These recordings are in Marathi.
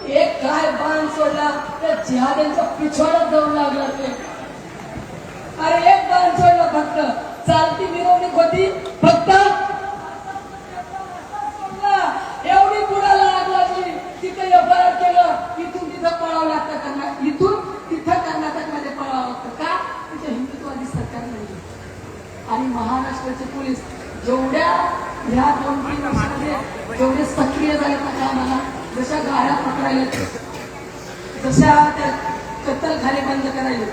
एक काय बाण सोडला त्या जिहाद्यांच्या पिछवाड्यात जाऊन लागला ते. अरे एक बाण सोडला फक्त, चालती मिरवणूक होती फक्त एवढी बुडाला आग लागली. तिथे अपराध केलं, इथून तिथं पळावं लागतं त्यांना, इथून तिथं कर्नाटकमध्ये पळावं लागतं. का? तिथे हिंदुत्ववादी सरकार नाही. आणि महाराष्ट्राचे पोलीस जेवढ्या ह्या 2-3 वर्षामध्ये जेवढे सक्रिय झाले त्या कामाला, जशा गाड्या पकडायला, जशा त्या कत्तलखाने बंद करायले,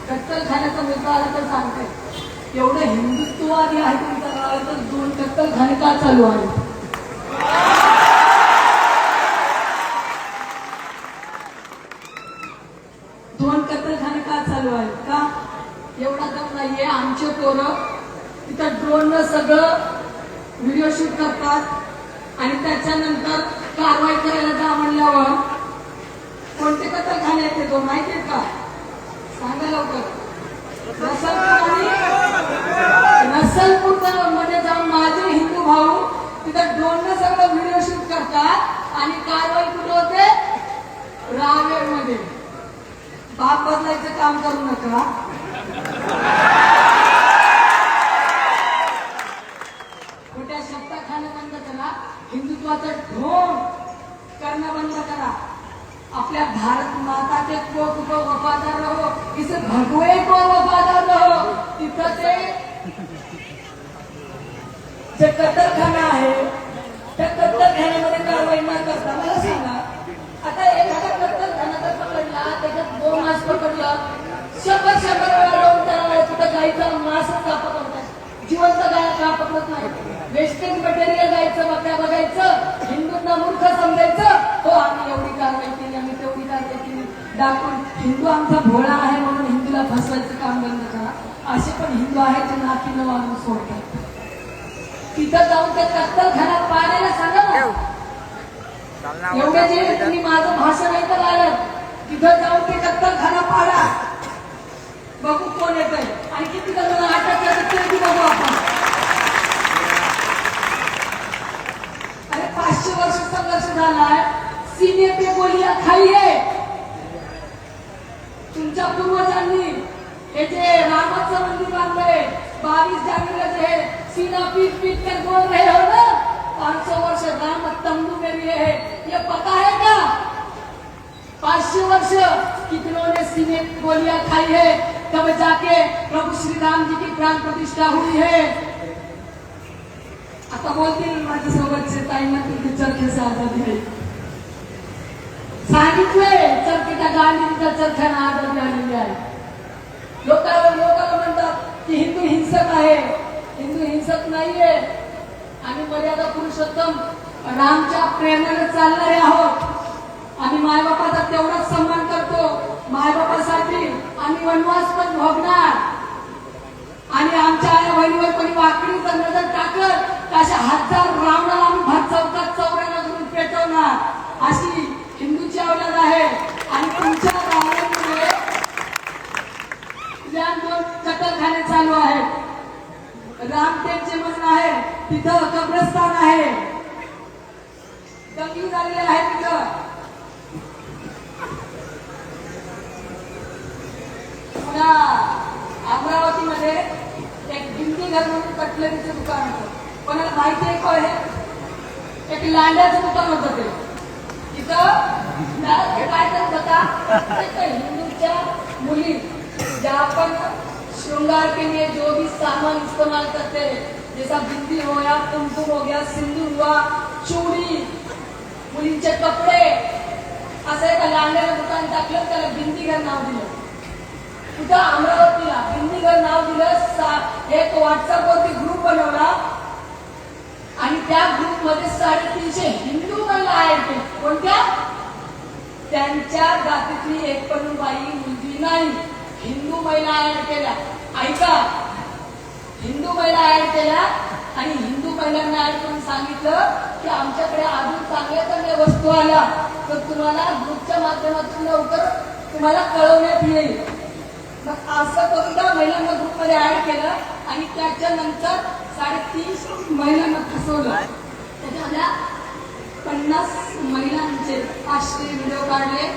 कत्तलखान्याचा मुद्दा आला तर सांगते एवढे हिंदुत्ववादी आहे तुमच्या गावात तर 2 कत्तलखाने का चालू आहे? 2 कत्तलखाने का चालू आहे? का? एवढा दम नाहीये. आमचे पोरं तिथं ड्रोननं सगळं व्हिडिओ शूट करतात आणि त्याच्यानंतर कारवाई करायला जा म्हणल्यावर कोणते कत्तलखाने आहेत ते माहिती आहेत का? सांगा लवकर. नसलपूर मध्ये जाऊन माझे हिंदू भाऊ तिथं ड्रोननं सगळं व्हिडिओ शूट करतात आणि कारवाई कुठे होते? रावेर मध्ये. बाप बदलायचं काम करू नका. खोट्या शब्द खाणं बंद करा. हिंदुत्वाचं ढोंग करणं बंद करा. अपने भारत माता के को वफादार रहो, इस भगवे को वफादार रहो. तिथं ते जे कत्तलखाना आहे त्या कत्तलखान्यामध्ये कारवाई न करता मला सांगा, आता एखादा कत्तलखाना जर पकडला त्याच्यात 2 मास पकडलं, 100 वेळा लावून त्याला कुठं गायचा मासच का पकडतात? जिवंत गाय का पकडत नाही? वेस्टर्न मटेरियल गायचं बघायचं, हिंदूंना मूर्ख समजायचं. हो आम्ही एवढी कारवाई केली, आम्ही तेवढी कारवाई केली दाखवून हिंदू आमचा भोळा आहे म्हणून हिंदूला फसवायचं काम बंद करा. असे पण हिंदू आहेत जे नाकीनं वाढून सोडतात. तिथं जाऊन त्या कत्तलखान्यात पाडायला सांगा ना. एवढे जे तुम्ही माझं भाषण ऐकलं आलं, तिथं जाऊन ते कत्तलखाना पाडा, बघू कोण येतंय आणि किती जणांना अटक करतात ते बघू आपण. अरे 500 वर्ष संघर्ष झालाय, सीने पे गोलियां खाई है. तुमच्या पूर्वजांनी हे जे रामाचं मंदिर बांधलंय 22 जानेवारी जे है सीना पीट पीट कर बोल रहे हो ना 500 वर्ष राम तंबू में भी है, ये पता है क्या? 500 वर्ष कितनों ने सीने गोलियां खाई है, तब जाके प्रभु श्री राम जी की प्राण प्रतिष्ठा हुई है. आता बोलतील माझ्या सोबतचे ताईंना तुमची चरखेचा आजादी आहे. सांगितलंय चरखेच्या गांधींचा चरख्याना आजादी आलेली आहे. लोकांना म्हणतात की हिंदू हिंसक आहे. हिंदू हिंसक नाहीये. आम्ही मर्यादा पुरुषोत्तम रामच्या प्रेरणेने चालणारे आहोत. आम्ही मायबापाचा तेवढाच सन्मान करतो. मायबापासाठी आम्ही वनवास पण भोगणार आणि आमच्या आया बहिणीवर कोणी वाकडी जर नजर टाकत अशा 1000 रावणाला आम्ही भर चौकात चौऱ्याला धरून पेटवणार. अशी हिंदूची अवलाद आहे. आणि तुमच्या गावामध्ये 2 कत्तलखाने चालू आहेत. रामटेकचे म्हणून आहे, तिथं कब्रस्तान आहे, दंगली झालेली आहे तिथं. पुन्हा अमरावतीमध्ये एक भिंती घर म्हणून कटलरीचं दुकान होतं. कोणाला माहिती आहे का? हे एक लांड्याचं दुकान होतं. ते तिथं काय करत होता, हिंदूच्या मुली ज्या आपण श्रृंगार के लिए जो भी सामान इस्तेमाल करते हैं, जैसा बिंदी हो या कुमकुम हो गया, सिंदूर हुआ, चूड़ी, मुलींचे कपडे, असं एका लांड्याला दुकान टाकलं, त्याला बिंदीघर नाव दिलं. कुठं? अमरावतीला बिंदीघर नाव दिलं. एक व्हॉट्सअपवरती ग्रुप बनवला आणि त्या ग्रुपमध्ये 350 हिंदू महिला आहेत. कोणत्या? त्यांच्या जातीतली एक पण बाई मुलगी नाही. हिंदू महिला ऍड केल्या. ऐका, हिंदू महिला ऍड केल्या आणि हिंदू महिलांना ऍड करून सांगितलं की आमच्याकडे अजून चांगल्या चांगल्या वस्तू आल्या तर तुम्हाला ग्रुपच्या माध्यमातून लवकर तुम्हाला कळवण्यात येईल. मग असं करून त्या महिलांना ग्रुपमध्ये ऍड केलं आणि त्याच्यानंतर 350 महिलांना फसवलं. त्याच्यामध्ये 50 महिलांचे आश्रय व्हिडिओ काढले,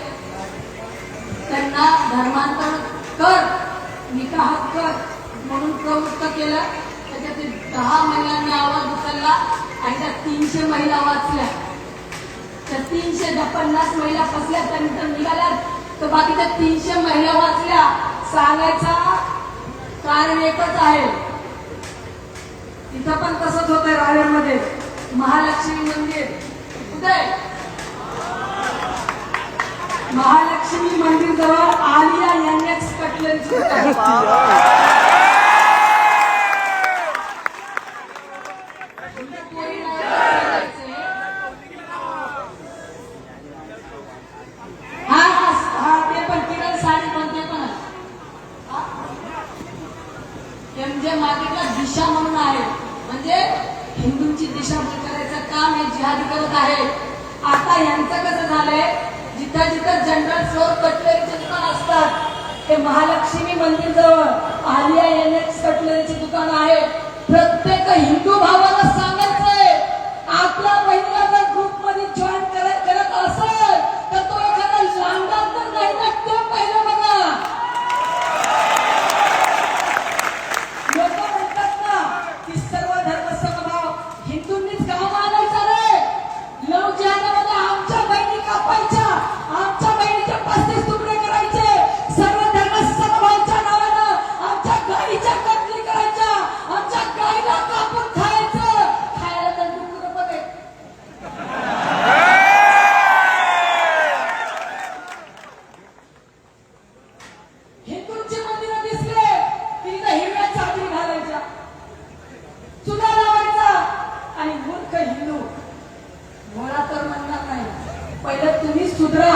त्यांना धर्मांतर कर, निकाह कर म्हणून प्रवृत्त केलं. त्याच्यातील 10 महिलांनी आवाज उचलला आणि त्या 300 महिला वाचल्या. त्या 350 महिला फसल्या, त्यानंतर निघाल्या, तर बाकीच्या 300 महिला वाचल्या. सांगायचा कारण एकच आहे, इथं पण तसंच होतंय. रावेरमध्ये महालक्ष्मी मंदिर, कुठे महालक्ष्मी मंदिर जवळ आलिया एनएक्स कटलरीची मार्केटला दिशा म्हणून आहे, म्हणजे हिंदूंची दिशाभूल करायचं काम हे जिहादी करत आहे. आता यांचं कसं झालंय, जिथं जिथं जनरल स्टोअर कटलरीचे दुकान असतात, ते महालक्ष्मी मंदिर जवळ आलिया एनएक्स कटलरीचे दुकान आहे. प्रत्येक हिंदू भावाला सांगायचंय, आपल्या बहिणीला जर ग्रुप मध्ये जॉईन करत असेल तर तो एखादा लांडा तर नाही ना, ते पहिलं बघा. लोक म्हणतात ना की सर्व धर्म समभाव, हिंदूंनीच गाव मानायचा रे. लव जिहादामध्ये आमच्या बहिणी कापायच्या, आमच्या बहिणीचे 35 तुकडे करायचे. सर्व धर्म समभावाच्या नावानं आमच्या गाईच्या कत्तली करायच्या, आमच्या गाईला कापून खायचं. खायला तर डुकर बघे. हिंदूंची मंदिरं दिसले की तिथं हिरव्या चादरी घालायच्या, चुना लावायचा. आणि मूर्ख हिंदू भोळा तर म्हणणार नाही, पहिलं तुम्ही सुधरा.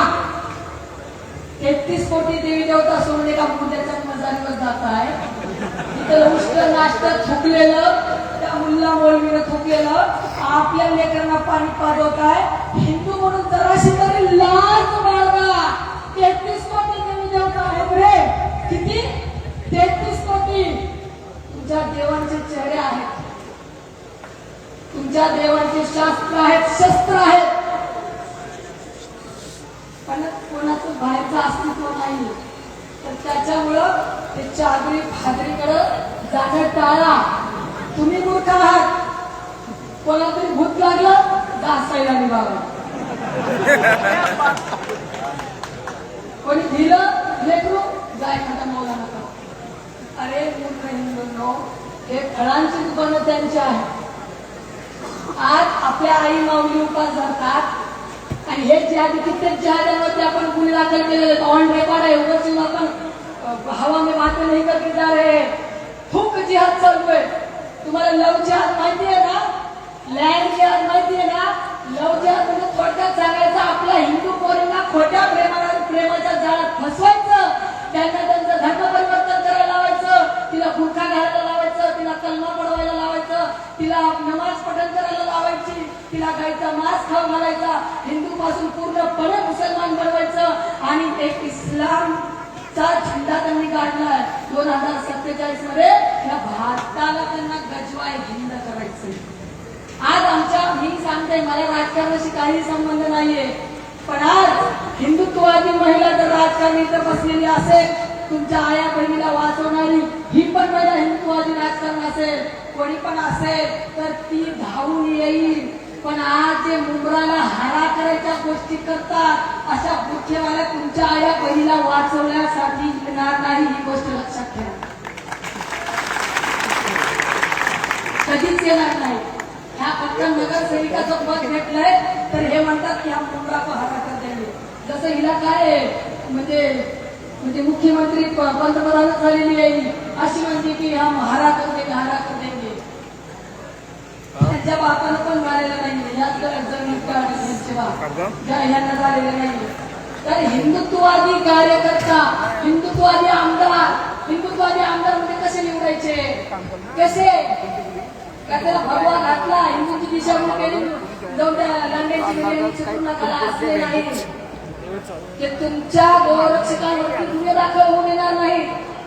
33 कोटी देवी देवता सोडून एका मुद्द्याच्या मजारीवर जात आहे. तिथं उष्ट नाश्त थुकलेलं, त्या मुल्ला मौलवीनं थुकलेलं, आपल्या लेकरांना पाणी पाजवत आहे. हिंदू म्हणून जराशी तरी लाज बाळगा. 33 कोटी देवी देवता आहेत रे. किती? 33 कोटी. तुमच्या देवांचे चेहरे आहेत, तुमच्या देवांचे शास्त्र आहेत, शस्त्र आहेत, पण कोणाचं बाहेरचं अस्तित्व नाही. तर त्याच्यामुळं ते चादरी फादरीकडे जाणं टाळा. तुम्ही मूर्ख आहात. कोणाला तरी भूत लागलं, घासायला निघावं. कोणी दिलं लेकरू, जाय खाता मौला नका. अरे मूर्ख हिंदूंनो, हे फळांची दुकानं त्यांची आहेत. आज आपल्या आई माऊली उपास धरतात आणि हे जिहादी, कित्येक जिहाद्यांवरती आपण गुन्हे दाखल केलेले, ऑन रेकॉर्ड आहे. उगाच आपण हवा में बातें नहीं करके जा रहे. खूप जिहाद चालू आहे. तुम्हाला लव जिहाद माहिती आहे ना, लँड जिहाद माहिती आहे ना. लव जिहाद म्हणजे थोडक्यात सांगायचं, आपल्या हिंदू पोरींना खोट्या प्रेमाच्या जाळ्यात फसवायचं, त्यांना त्यांचं धर्म परिवर्तन करायला लावायचं, तिला बुरखा घालायला लावायचं, तिला कलमा पढवायला लावायचं, तिला नमाज पठण करायला लावायची, तिला गायचा मांस खाऊ घालायचा, हिंदू पासून पूर्णपणे मुसलमान बनवायचं. आणि एक इस्लामचा झेंडा त्यांनी काढलाय 2047 मध्ये. या भारताला त्यांना गजवाय हिंद करायचंय. आज आमच्या, मी सांगते, मला राजकारणाशी काही संबंध नाहीये, पण आज हिंदुत्ववादी महिला जर राजकारणी इथं बसलेली असेल, तुमच्या आया बहिणीला वाचवणारी ही पण महिला हिंदुत्ववादी राजकारण असेल, कोणी पण असेल, तर ती धावून येईल. पण आज जे मुंबराला हारा करायच्या गोष्टी करतात, अशा बुद्धीवाल्या तुमच्या आया बहिणीला वाचवण्यासाठी येणार नाही. ही गोष्ट लक्षात ठेवा, कधीच येणार नाही. ह्या फक्त नगरसेविकाचं पद घेतलंय तर हे म्हणतात की हा मुंबरा को हरा कर देंगे. जसं हिला काय म्हणजे मुख्यमंत्री पंतप्रधान झालेली आहे, अशी म्हणते की हा हरा कर देंगे, हरा कर देंगे. त्यांच्या बापानं पण झालेलं नाहीये, याच यांना झालेलं नाहीये. तर हिंदुत्ववादी कार्यकर्ता, हिंदुत्ववादी आमदार म्हणजे कसे निवडायचे, कसे का त्याला भगवा घातला, हिंदूची दिशाभूल केली, जाऊन त्या लांड्याची बिर्याणी चिकून नका असले नाही. ते तुमच्या गोरक्षकांवरती गुन्हे दाखल होऊ देणार नाही.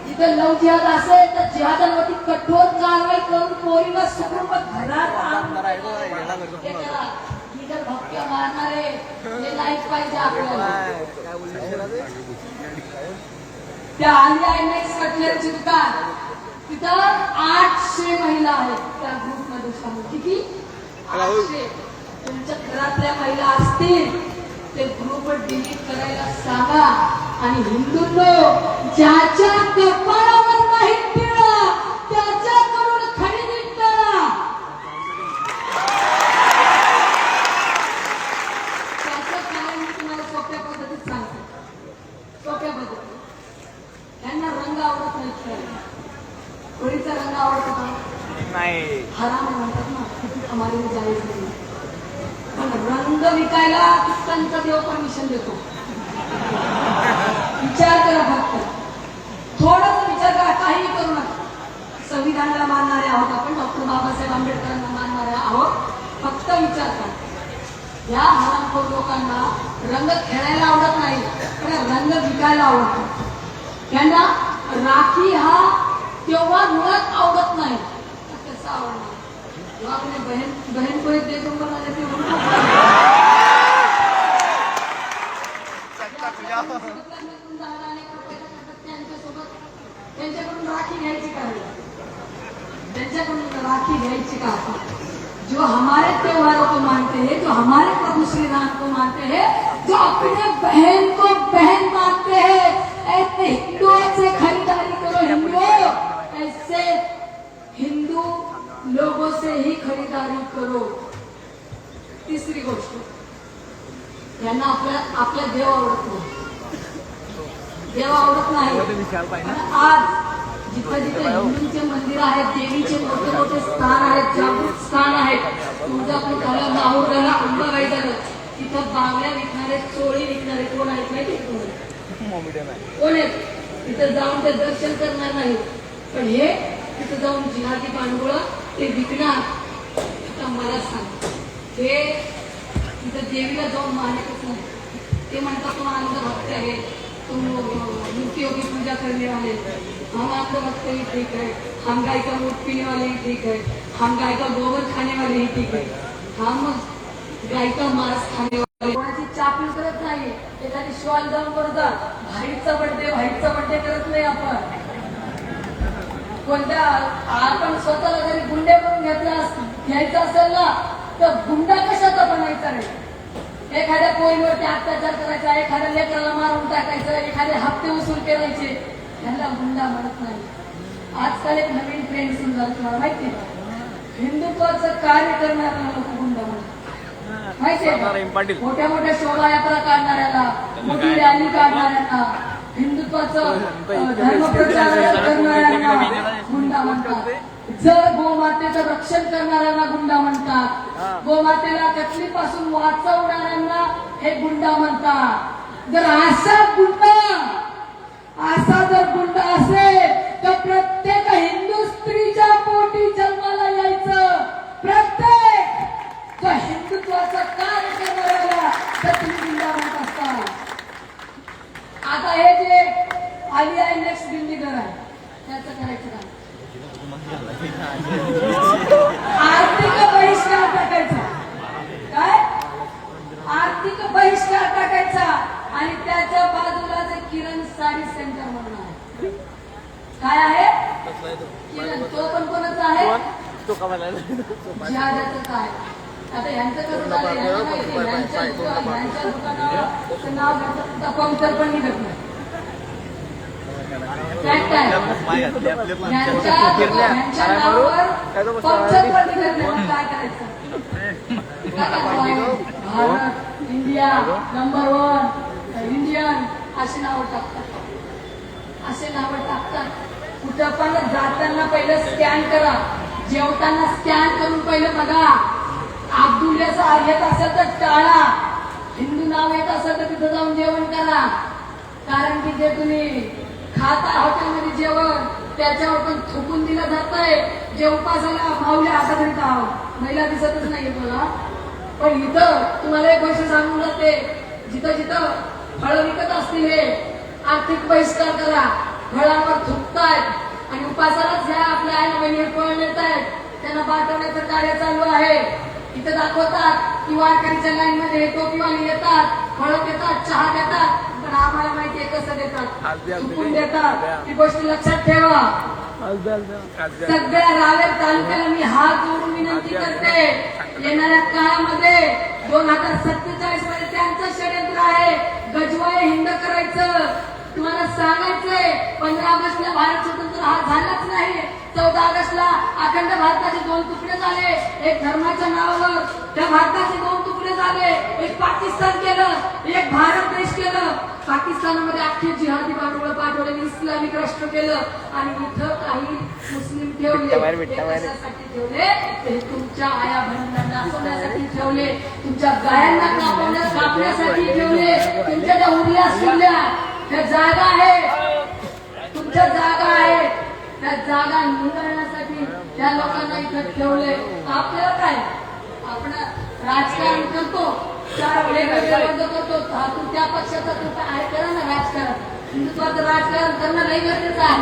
जिथे लव जिहाद असेल तर जिहादांवरती कठोर कारवाई करून पोरीला सुखरूप घरात डिजिटल भक्त्या मारणारे हे नाहीच पाहिजे आपल्याला. त्या आलिया IMAX कटलेरची दुकान तिथं 800 महिला आहेत त्या ग्रुपमध्ये शामिल. किती? 800. तुमच्या घरातल्या महिला असतील ते ग्रुप डिलीट करायला सांगा. आणि हिंदूंनो, ज्याच्या कपाळावर नाही टिळा त्याच्याकडून खरेदी करा. त्याचं कारण मी तुम्हाला सोप्या पद्धतीत सांगतो. सोप्या पद्धतीत त्यांना रंग आवडत नाही. खेळायला होळीचा रंग आवडतो का? नाही. हराम म्हणतात ना, आम्हाला जायच नाही. पण रंग विकायला कितकांचा देव परमिशन देतो. विचार करा, फक्त थोडंच विचार करा. काही करू नका. संविधानाला मानणारे आहोत आपण, डॉक्टर बाबासाहेब आंबेडकरांना मानणारे आहोत. फक्त विचार करा. या हरामखोर लोकांना रंग खेळायला आवडत नाही, पण रंग विकायला आवडतो. त्यांना राखी हा तेव्हा मुळात आवडत नाही. कसं आवडणार? जेव्हा आपली बहन को एक देतो बनाने ते त्यांच्याकडून राखी घ्यायची का? त्यांच्याकडून राखी घ्यायची का? जो हमारे त्योहारों को मानते हैं, जो हमारे प्रभु श्री राम को मानते हैं, जो अपने बहन को बहन मानते हैं, ऐसे हिंदुओं से खरीदारी करो. हिंदुओं, ऐसे हिंदू लोगों से ही खरीदारी करो. तिसरी गोष्ट, यांना आपल्या देव आवडत नाही. देव आवडत नाही. आज जिथे जिथे हिंदूंचे मंदिर आहेत, देवीचे मोठे मोठे स्थान आहेत, जागृत स्थान आहेत, तुळजापूर झालं, नाहूर झालं, अंबाबाई झालं, तिथं बांगड्या विकणारे, चोळी विकणारे कोण आहेत माहिती? कोण आहेत? तिथं जाऊन ते दर्शन करणार नाही, पण हे तिथं जाऊन जिहादी पांडुळा ते विकणार. आता मला सांग, हे तिथं देवीला जाऊन मानतच नाही. ते म्हणतात तुम अंधभक्त आहे, तुम मूर्तियों की पूजा करने वाले. हम अंधभक्त ही ठीक है, हम गाय का दूध पीने वाले ही ठीक है, हम गाय का गोबर खाने वाले ही ठीक है, हम गाय का मांस खाने वाले. कोणाची चापील करत नाही. एखादी शॉल जाऊन करतात, भाईचा बर्थडे करत नाही आपण. कोणत्या आपण स्वतःला जरी गुंडे करून घ्यायचं असेल ना, तर गुंडा कशाचा बनायचा नाही. एखाद्या पोरीवरती अत्याचार करायचा, एखाद्या लेकराला मारून टाकायचं, एखादे हप्ते वसूल करायचे, यांना गुंडा म्हणत नाही. आजकाल एक नवीन ट्रेंड सुरू झाला, तुम्हाला माहिती आहे? हिंदुत्वाचं कार्य करणाऱ्याला लोक गुंडा म्हणतात. माहितीये? मोठ्या मोठ्या शोभायात्रा काढणाऱ्याला, मोठी रॅली काढणाऱ्यांना, हिंदुत्वाचं धर्मप्रचार करणाऱ्यांना गुंडा म्हणतात. जर गोमातेचं रक्षण करणाऱ्यांना गुंडा म्हणतात. गोमातेला कचलीपासून वाचवणाऱ्यांना हे गुंडा म्हणतात. जर असा जर गुंडा असेल तर प्रत्येक हिंदू स्त्रीच्या पोटी जन्माला यायचं. प्रत्येक हिंदुत्वाचं कार्य करणाऱ्याला तर तुम्ही गुंडा म्हणत असता. आता हे जे आलिया IMAX दिल्लीकर आहे, त्याचं करायचं काय? आर्थिक बहिष्कार टाकायचा. काय? आर्थिक बहिष्कार टाकायचा. आणि त्याच्या बाजूला जे किरण साडी सेंटर म्हणून आहे, काय आहे किरण? तो पण कोणाचा आहे? जिहादाचाच आहे. आता यांचं कसं झालं, यांच्या दुकानाचं नाव घेतात, पंक्चर पण निघत नाही. यांच्या नावावर पंक्चर पण निघत नाही. काय करायचं? भारत, इंडिया, नंबर 1, इंडियन अशी नावं टाकतात. कुठं पण जाताना पहिलं स्कॅन करा, जेवताना स्कॅन करून पहिलं बघा. अब्दुल्लाचं येत असेल तर टाळा. हिंदू नाव येत असेल तर तिथं जाऊन जेवण करा. कारण की जे तुम्ही खाता हॉटेलमध्ये जेवण, त्याच्यावर पण थुकून दिलं जात आहे. जे उपासाला माऊल्या हातात करीत आहोत, महिला दिसतच नाही मला. पण इथं तुम्हाला एक गोष्ट सांगून जाते, जिथं जिथं फळं विकत असतील हे आर्थिक बहिष्कार करा. फळांवर थुकतायत आणि उपासालाच ह्या आपल्या आई बहिणी फळ नेत आहेत, त्यांना पाठवण्याचं कार्य चालू आहे. इथं दाखवतात की वारकरीच्या लाईन मध्ये टोपीवाले येतात, फळं देतात, चहा देतात, पण आम्हाला माहितीये कसं देतात, चुकून देतात. ही गोष्ट लक्षात ठेवा. सगळ्या रावेर तालुक्याला मी हात जोडून विनंती करते, येणाऱ्या काळामध्ये 2047 मध्ये त्यांचं षडयंत्र आहे गजवाय हिंद करायचं. तुम्हाला सांगायचंय 15 ऑगस्टला भारत स्वतंत्र हा झालाच नाही. 14 ऑगस्टला अखंड भारताचे 2 तुकडे झाले, एक धर्माच्या नावावर त्या भारताचे 2 तुकडे झाले, एक पाकिस्तान केलं, एक भारत देश केलं. पाकिस्तानामध्ये अख्खे जिहादी पाठवले, इस्लामिक राष्ट्र केलं आणि इथं काही मुस्लिम ठेवले. कशासाठी ठेवले? ते तुमच्या आया बहिणींना नाचवण्यासाठी ठेवले, तुमच्या गायांना कापण्यासाठी ठेवले, तुमच्या ज्या उरल्या सुरल्या त्या जागा आहे, तुमच्या जागा आहे, त्या जागा निवडण्यासाठी त्या लोकांना इथं ठेवले. आपल्याला काय, आपण राजकारण करतो, 4 वेगवेगळे वर्ग करतो, तू त्या पक्षाचा तू काय करा ना राजकारण. हिंदुत्वाचं राजकारण करणं नाही गरजेचं आहे,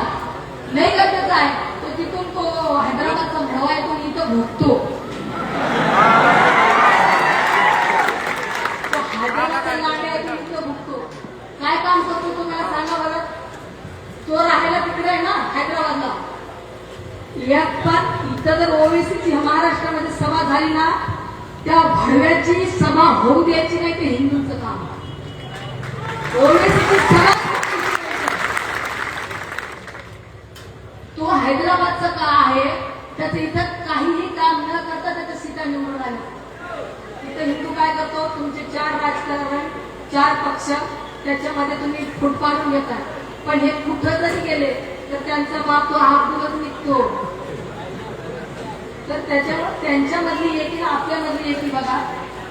नाही गरजेचं आहे. तो तिथून तो हैदराबादचा भडवा आहे, तो इथं भोगतो. तो हैदराबादचा लांडे आहे, तो इथं भोगतो. काय काम करतो तो मला सांगा बरं. तो राहायला तिकडे आहे ना हैदराबादला. इथं जर ओबीसीची महाराष्ट्रामध्ये सभा झाली ना, त्या भडव्याची सभा होऊ द्यायची नाही, ते हिंदूंचं काम. ओबीसीची सभा तो हैदराबादचा का आहे, त्याचं इथं काहीही काम न करता त्याच्या सीटा निवडून आल्या. इथं हिंदू काय करतो, तुमचे 4 राजकारण, 4 पक्ष, त्याच्यामध्ये तुम्ही फूट पाडून घेता. पण हे कुठं जरी गेले तर त्यांचा बाप तो हात निघतो. तर त्याच्यावर त्यांच्यामधली येतील, आपल्यामधली येतील. बघा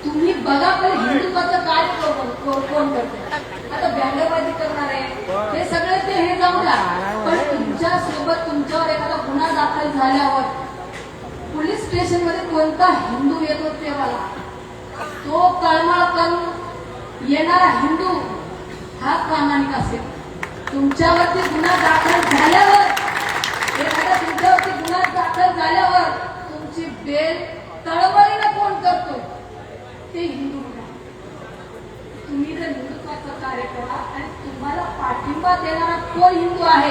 तुम्ही बघा पण हिंदुत्वाचं काय कोण करते. आता व्यंगबाजी करणार आहे हे सगळे ते हे जाऊ द्या, पण तुमच्या सोबत तुमच्यावर एखादा गुन्हा दाखल झाल्यावर पोलीस स्टेशन मध्ये कोणता हिंदू येतो तेव्हा तो तळमळ करून येणारा हिंदू हा प्रामाणिक असेल. तुमच्यावरती गुन्हा दाखल झाल्यावर, एखादा तुमच्यावरती गुन्हा दाखल झाल्यावर तुमची बेल तळमळीनं कोण करतो, ते हिंदू. तुम्ही जर हिंदुत्वाचं कार्य करा आणि तुम्हाला पाठिंबा देणारा कोण हिंदू आहे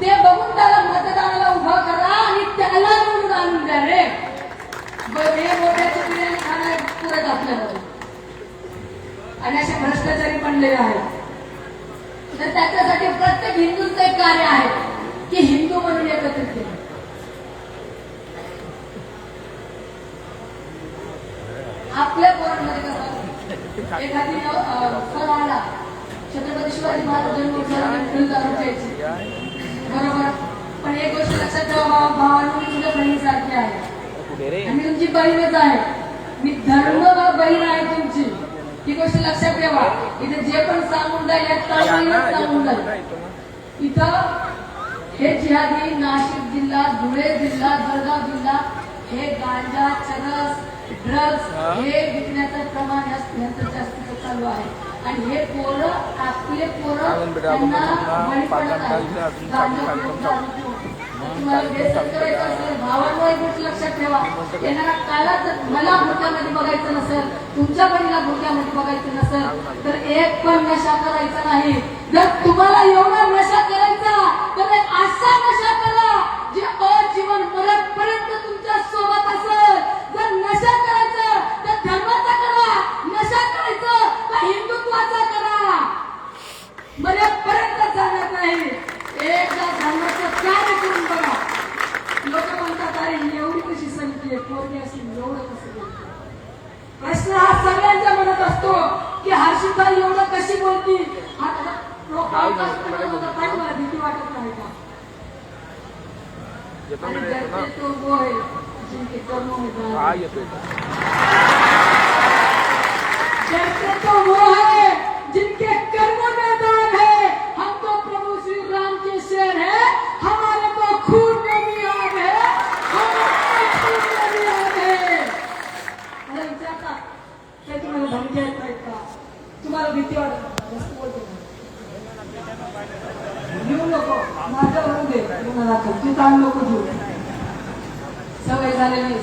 ते बघून त्याला मतदानाला उभा करा आणि त्याला निवडून आणून द्या रे. मोठ्याची बिर्याणी खाणार पुरत आपल्याला. आणि असे भ्रष्टाचारी बनलेले आहेत. तर त्याच्यासाठी प्रत्येक हिंदूचं एक कार्य आहे की हिंदू म्हणून एकत्रित केलं. आपल्या पोरांमध्ये कसं एखादी सण आला, छत्रपती शिवाजी महाराज जन्मोत्सवाची बरोबर, पण एक गोष्ट लक्षात ठेवा, भावांनो मी तुझ्या बहिणीसारखी आहे, मी तुमची बहीणच आहे, मी धर्म बहीण आहे तुमची. ही गोष्ट लक्षात ठेवा. इथे जे पण सांगून जाईल सांगून जाईल. इथं हे जिहादी नाशिक जिल्हा, धुळे जिल्हा, जळगाव जिल्हा हे गांजा, चरस, ड्रग्ज हे विकण्याचं प्रमाण यांचं जास्तीचं चालू आहे. आणि हे पोरं आपले पोरं त्यांना बळी पडत आहेत. तुम्हाला बेसन करायचं असेल भावांनो एक गोष्ट लक्षात ठेवा, येणाऱ्या काळात जर मला भुक्यामध्ये बघायचं नसेल, तुमच्या बहिणीला भुक्यामध्ये बघायचं नसेल तर एक पण नशा करायचा नाही. जर तुम्हाला एवढा नशा करायचा तर एक असा नशा करा जे अजीवन मरेपर्यंत तुमच्या सोबत असेल. जर नशा करायचं तर धर्माचा करा, नशा करायचं तर हिंदुत्वाचा करा, मरेपर्यंत जाणार नाही. एकदा धर्माचं कार्य करून बघा. लोक म्हणतात अरे एवढी कशी संख्या पोरगी असेल, एवढं कसं. प्रश्न हा सगळ्यांच्या मनात असतो की हर्षिता एवढं कशी बोलती. मला भीती वाटत नाही का. तो वो है जिनके कर्मों में तो वो है जिनके कर्मों में दाग है. हम तो प्रभु श्री राम के शेर है, हमारे तो खून में भी आग है, हमारे खून में भी आग है. मला विचारता ते तुम्हाला धमकी आहेत का, तुम्हाला भीती वाटत घेऊ नको, माझ्या म्हणून दे तुम्हाला तू ताण नको घेऊ. सवय झालेली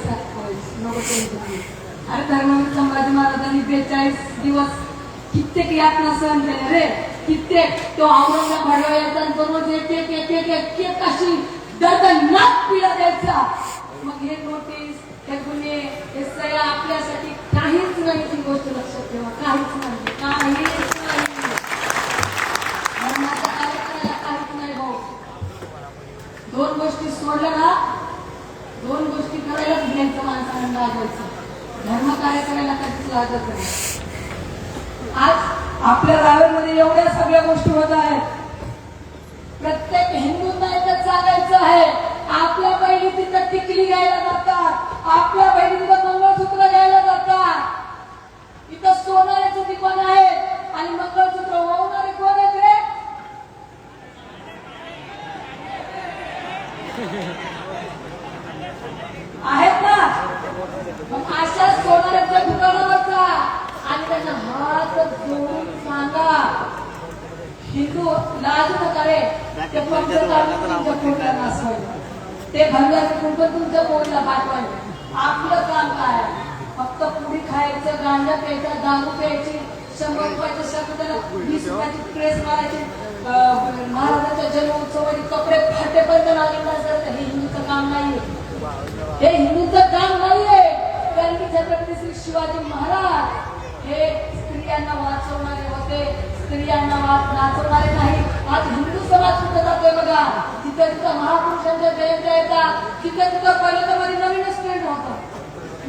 नको. अरे धर्मवीर संभाजी महाराजांनी 42 दिवस कित्येक यातना सहन केले रे, कित्येक. तो औरंगाबाद भडवा यायचा, दररोज एक एक एक एक एक एक अशी दर्दनाक पीडा द्यायचा. मग हे नोटीस, हे गुन्हे, हे सया आपल्यासाठी काहीच नाही. ती गोष्ट लक्षात ठेवा, काहीच नाही, काहीच नाही. धर्माचा कार्य करायला काहीच नाही भाऊ. दोन गोष्टी सोडल्या ना, दोन गोष्टी करायलाच घ्यायचं, माणसानं लागायचं. धर्म कार्य करायला कधीच लागत नाही. आज आपल्या रावेमध्ये एवढ्या सगळ्या गोष्टी होत आहेत. प्रत्येक हिंदूंना एकच सांगायचं आहे, आपल्या बहिणी तिथं टिकली घ्यायला जातात, आपल्या बहिणी तिथं मंगळसूत्र घ्यायला जातात. इथं सोनाऱ्याचं दुकान आहे आणि मंगळसूत्र वाहणारे कोण आहेत रे? आहेत ना. मग अशा सोनाऱ्याच्या दुकानावर जा आणि त्यांना हात जोडून सांगा, हिंदू लाजू नका रे. ते पंचकार्य तुमच्या पोटाला नासवायला, ते भंगारचं कुंकण तुमच्या पोटाला पाठवायला. आपलं काम काय? फक्त पुडी खायचं, गांजा प्यायचा, दारू प्यायची, 100 रुपयाच्या शब्दाला 20 रुपयाची प्रेस मारायची, महाराजांच्या जन्म उत्सवाचे कपडे फाटेपर्यंत लागेल सर. हे हिंदूचं काम नाहीये, हे हिंदूचं काम नाहीये. कारण की छत्रपती श्री शिवाजी महाराज हे स्त्रियांना वाचवणारे होते, स्त्रियांना नाचवणारे नाही. आज हिंदू समाज कुठं जातोय बघा, जिथं तिथं महापुरुषांच्या जयंत्या येतात, तिथं तिथं पहिलं तर मध्ये नवीनच ट्रेंड होतं.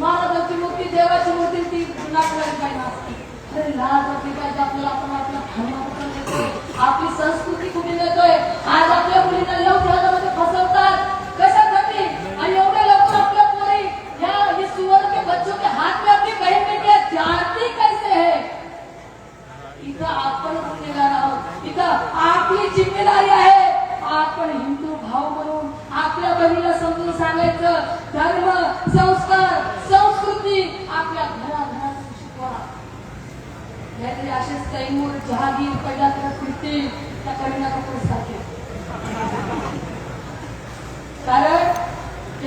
महाराजांची मूर्ती, देवाची मूर्ती, ती नाचणारी काही नसते. अरे लाज वाटली पाहिजे आपल्याला. आपण आपला धर्म कुठून देतोय, आपली संस्कृती कुठे देतोय. आज आपल्या मुलींना लव जहाजामध्ये फसवतात, कशासाठी? आणि एवढ्या लवकर आपल्या पोरी या सुअर के बच्चों के हाथ में अपनी बहन बेटियां जानती कैसे है? इथं आपण गुन्हेगार आहोत, इथं आपली जिम्मेदारी आहे. आपण हिंदू भाव म्हणून आपल्या बहिणीला समजून सांगायचं, धर्म, संस्कार, संस्कृती आपल्या घराघरात शिकवा. नाहीतरी असेच तैमूर, जहागीर पैदा करत फिरतील त्या करीना कपूर सारखे. कारण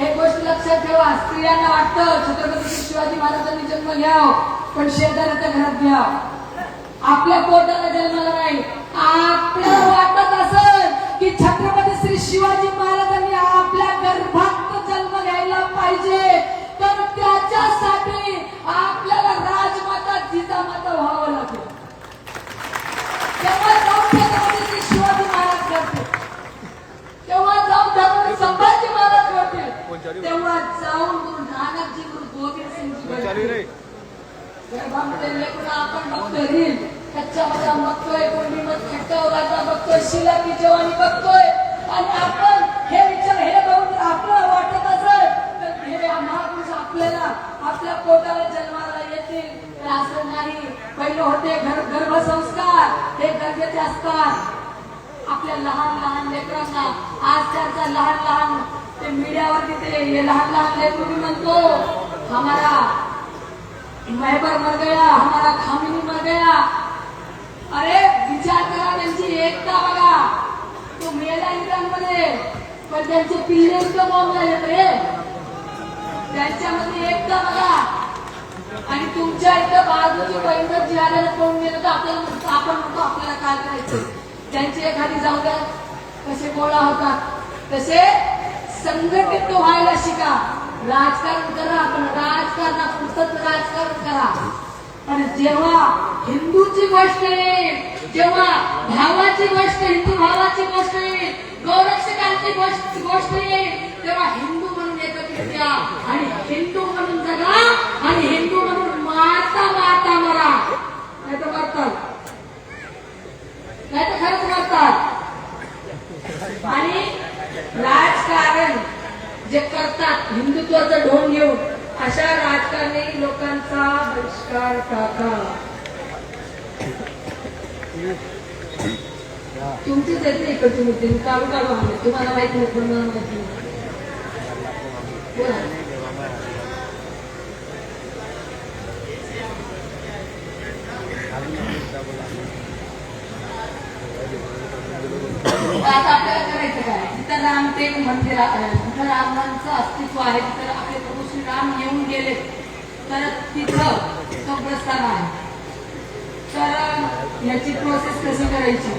एक गोष्ट लक्षात ठेवा, स्त्रियांना वाटतं छत्रपती शिवाजी महाराजांनी जन्म घ्याव, पण शेजाऱ्याच्या घरात घ्याव. आपल्या पोटाला जन्माला नाही. आपल्याला वाटत असेल की छत्रपती श्री शिवाजी महाराजांनी आपल्या गर्भात जन्म घ्यायला पाहिजे, तर त्याच्यासाठी आपल्याला राजमाता जिजामाता व्हावं लागेल. तेव्हा जाऊन छत्रपती श्री शिवाजी महाराज करते, तेव्हा जाऊन छत्रपती संभाजी महाराज करते, तेव्हा जाऊन गुरु नानकजी, गुरु गोविंद सिंगजी गर्भामध्ये लेकरं आपण बघतोय, रील कच्चा बदाम बघतोय, कोणी मग खट्टा वाटा बघतोय, शिला की जवानी बघतोय. आणि आपण हे विचार हे बघून आपल्याला वाटत असेल तर हे महापुरुष आपल्याला आपल्या पोटाला जन्माला येतील, तर असं नाही. पहिले होते गर्भसंस्कार, हे गरजेचे असतात. आपल्या लहान लहान लेकरांना आज त्यांचा लहान लहान ते मीडियावर तिथे लहान लहान लेकरू म्हणतो, हमारा महबर मर गया, हमारा खामिनी मर गया. अरे विचार करा, त्यांची एकता बघा. तो मेला इराणमध्ये, पण त्यांचे पिल्ले इतकं बॉम्ब झाले रे. त्यांच्यामध्ये एकता बघा. आणि तुमच्या इथं बाजूची बहिण जिहाद्याला पळून गेलं तर आपल्याला आपण म्हणतो आपल्याला काय करायचं. त्यांची एखादी जाऊ द्या, कसे गोळा होतात, तसे संघटित व्हायला शिका. राजकारण करा, पण राजकारणापुरतच राजकारण करा. पण जेव्हा हिंदूची गोष्ट येईल, जेव्हा भावाची गोष्ट, हिंदू भावाची गोष्ट येईल, गौरक्षकांची गोष्ट येईल, तेव्हा हिंदू म्हणून एकत्रित या आणि हिंदू म्हणून जगा आणि हिंदू म्हणून माता माता मरा. नाही तर मरतात, नाही तर खरंच मरतात. आणि राजकारण जे करतात हिंदुत्वाचा ढोंग घेऊन, अशा राजकारणी लोकांचा बहिष्कार टाका. तुमचीच येते इकडची मुद्दे काढू काढू आले, तुम्हाला माहिती नाही, पण मला माहिती नाही. बोला. आता आपल्याला करायचं काय? जिथं रामटेक मंदिर आहे, जिथं रामांचं अस्तित्व आहे, तिथं आपले प्रभू श्रीराम येऊन गेले. तर तिथं कब्रस्तान आहे. तर याची प्रोसेस कशी करायची,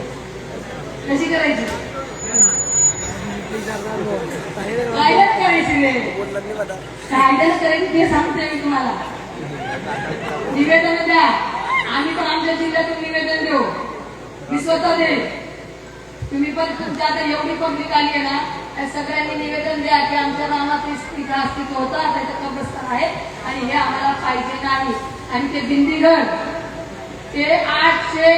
कशी करायची, कायद्यानं करायची रे, कायद्यानं करायची ते सांगते मी तुम्हाला. निवेदन द्या, आम्ही पण आमच्या जिल्ह्यातून निवेदन देऊ, मी स्वतः दे. तुम्ही पण तुमच्या आता एवढी पब्लिक आली आहे ना, त्या सगळ्यांनी निवेदन द्या की आमच्या रानात इथं अस्तित्व होतं, त्याचं कब्रस्तान आहे आणि हे आम्हाला पाहिजे नाही. आणि ते बिंदीघर ते 800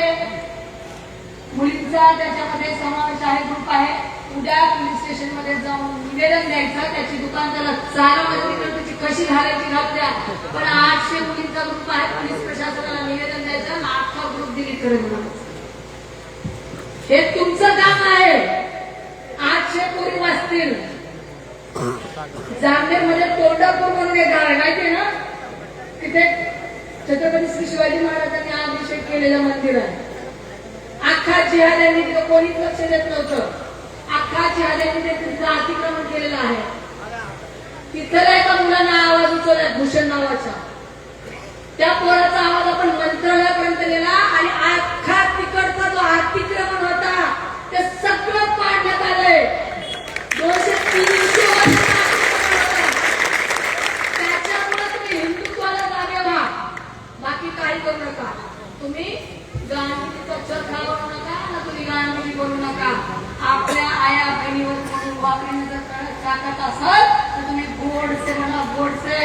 मुलींचा त्याच्यामध्ये समावेश आहे, ग्रुप आहे. उद्या पोलीस स्टेशन मध्ये जाऊन निवेदन द्यायचं, त्याची दुकान त्याला चारा मध्ये त्याची कशी घालायची घाल द्या, पण 800 मुलींचा ग्रुप आहे. पोलीस प्रशासनाला निवेदन द्यायचं आणि 8 ग्रुप डिलीट करेल. हे तुमचं काम आहे. 800 पोरी वाचतील. जामनेर मध्ये तोंडापूर म्हणून एक गाव आहे, माहितीये ना, तिथे छत्रपती श्री शिवाजी महाराजांनी अभिषेक केलेलं मंदिर आहे. अख्खा जिहाद्यांनी तिथं कोणीच लक्ष देत नव्हतं. अख्खा जिहाद्यांनी तिथं अतिक्रमण केलेलं आहे. तिथं एका मुलांना आवाज उचलला भूषण नावाचा, त्या पोराचा आवाज आपण मंत्रालयापर्यंत नेला आणि अख्खा तिकडचा जो अतिक्रमण होता ते सगळं पाडण्यात आलंय. 200-300 वर्ष त्याच्यामुळे तुम्ही हिंदुत्वाला जागे व्हा, बाकी काही करू नका. तुम्ही गांधीजीचा चरखा बनवू नका ना, तुम्ही गांधीजी बनवू नका. आपल्या आया बहिणीवर म्हणून वापरीने जर टाकत असाल तर तुम्ही गोडसे म्हणा, गोडसे.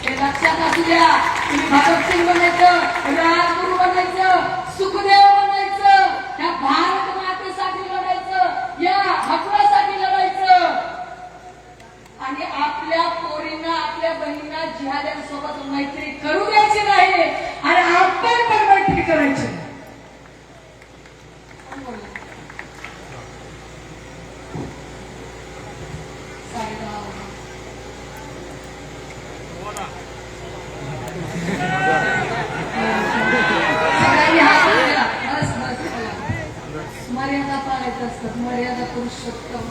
हे लक्षात असू द्या. तुम्ही भगतसिंग बनायचं, राजगुरू बनायचं, सुखदेव बनायचं, या भारत मातेसाठी लढायचं, या हक्कासाठी लढायचं आणि आपल्या पोरींना, आपल्या बहिणींना जिहाद्यांसोबत मैत्री करू द्यायची नाही आणि आपण पण मैत्री करायची. मर्यादा पाळायचं असतात, मर्यादा पुरुषोत्तम.